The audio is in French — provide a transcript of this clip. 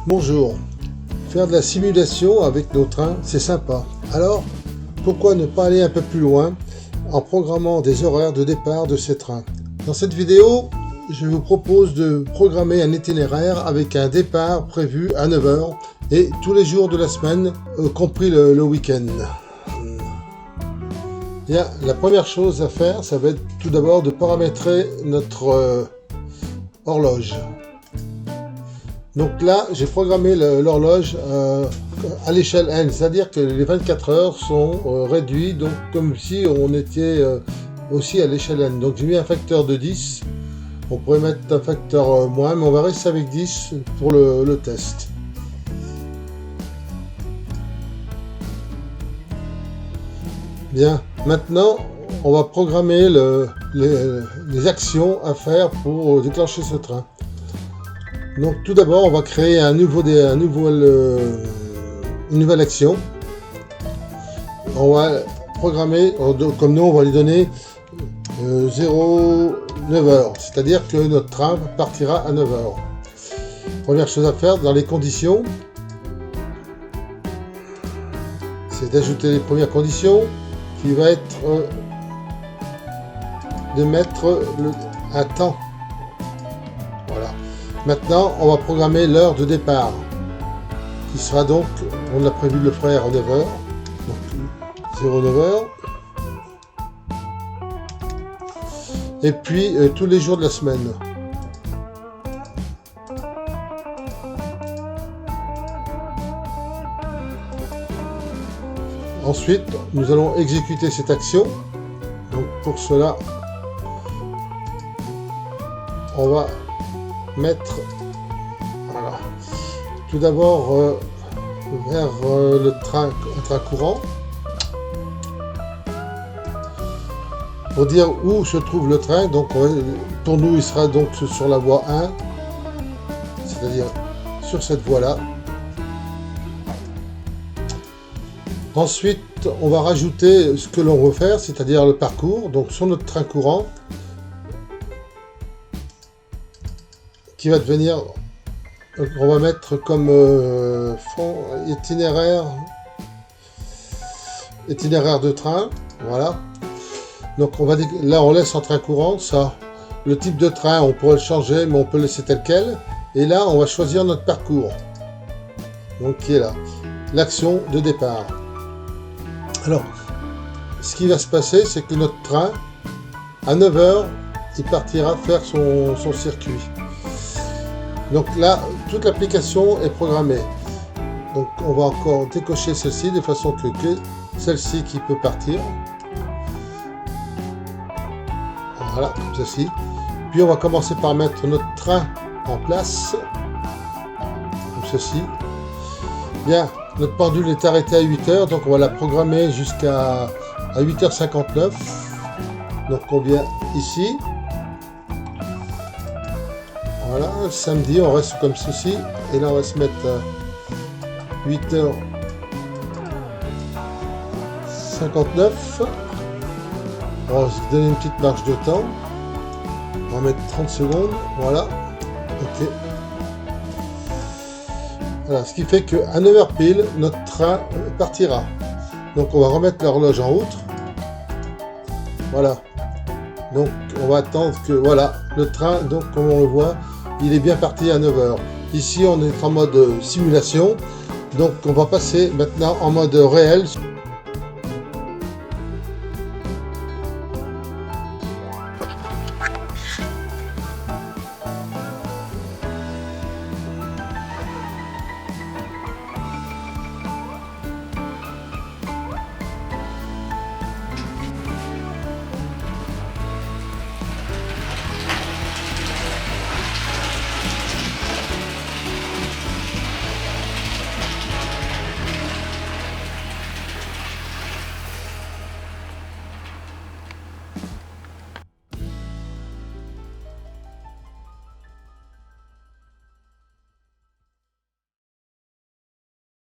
Bonjour, faire de la simulation avec nos trains, c'est sympa. Alors, pourquoi ne pas aller un peu plus loin en programmant des horaires de départ de ces trains? Dans cette vidéo, je vous propose de programmer un itinéraire avec un départ prévu à 9 h et tous les jours de la semaine, compris le week-end. Bien, la première chose à faire, ça va être tout d'abord de paramétrer notre horloge. Donc là, j'ai programmé l'horloge à l'échelle N, c'est-à-dire que les 24 heures sont réduits, donc comme si on était aussi à l'échelle N. Donc j'ai mis un facteur de 10, on pourrait mettre un facteur moins, mais on va rester avec 10 pour le test. Bien, maintenant, on va programmer les actions à faire pour déclencher ce train. Donc tout d'abord, on va créer une nouvelle action. On va programmer, comme nous, on va lui donner 9 heures, c'est-à-dire que notre train partira à 9 heures. Première chose à faire dans les conditions, c'est d'ajouter les premières conditions, qui va être de mettre un temps. Voilà. Maintenant, on va programmer l'heure de départ, qui sera donc, on a prévu de le faire à 9 h, donc 09 h. Et puis, tous les jours de la semaine. Ensuite, nous allons exécuter cette action. Donc pour cela, on va mettre, voilà, tout d'abord vers le train courant. Pour dire où se trouve le train, donc pour nous il sera donc sur la voie 1, c'est-à-dire sur cette voie-là. Ensuite, on va rajouter ce que l'on veut faire, c'est-à-dire le parcours, donc sur notre train courant, qui va devenir, on va mettre comme fond itinéraire de train, voilà. Donc là on laisse en train courant, ça, le type de train on pourrait le changer, mais on peut le laisser tel quel, et là on va choisir notre parcours, donc qui est là, l'action de départ. Alors, ce qui va se passer, c'est que notre train, à 9 h, il partira faire son circuit. Donc là, toute l'application est programmée. Donc on va encore décocher celle-ci, de façon que celle-ci qui peut partir. Voilà, comme ceci. Puis on va commencer par mettre notre train en place, comme ceci. Bien. Notre pendule est arrêtée à 8 h, donc on va la programmer jusqu'à 8 h 59. Donc on vient ici. Voilà, samedi, on reste comme ceci. Et là, on va se mettre à 8 h 59. On va se donner une petite marge de temps. On va mettre 30 secondes. Voilà. Ok. Voilà, ce qui fait qu'à 9 h pile, notre train partira. Donc on va remettre l'horloge en route. Voilà. Donc on va attendre que, voilà, le train, donc comme on le voit, il est bien parti à 9 h. Ici on est en mode simulation. Donc on va passer maintenant en mode réel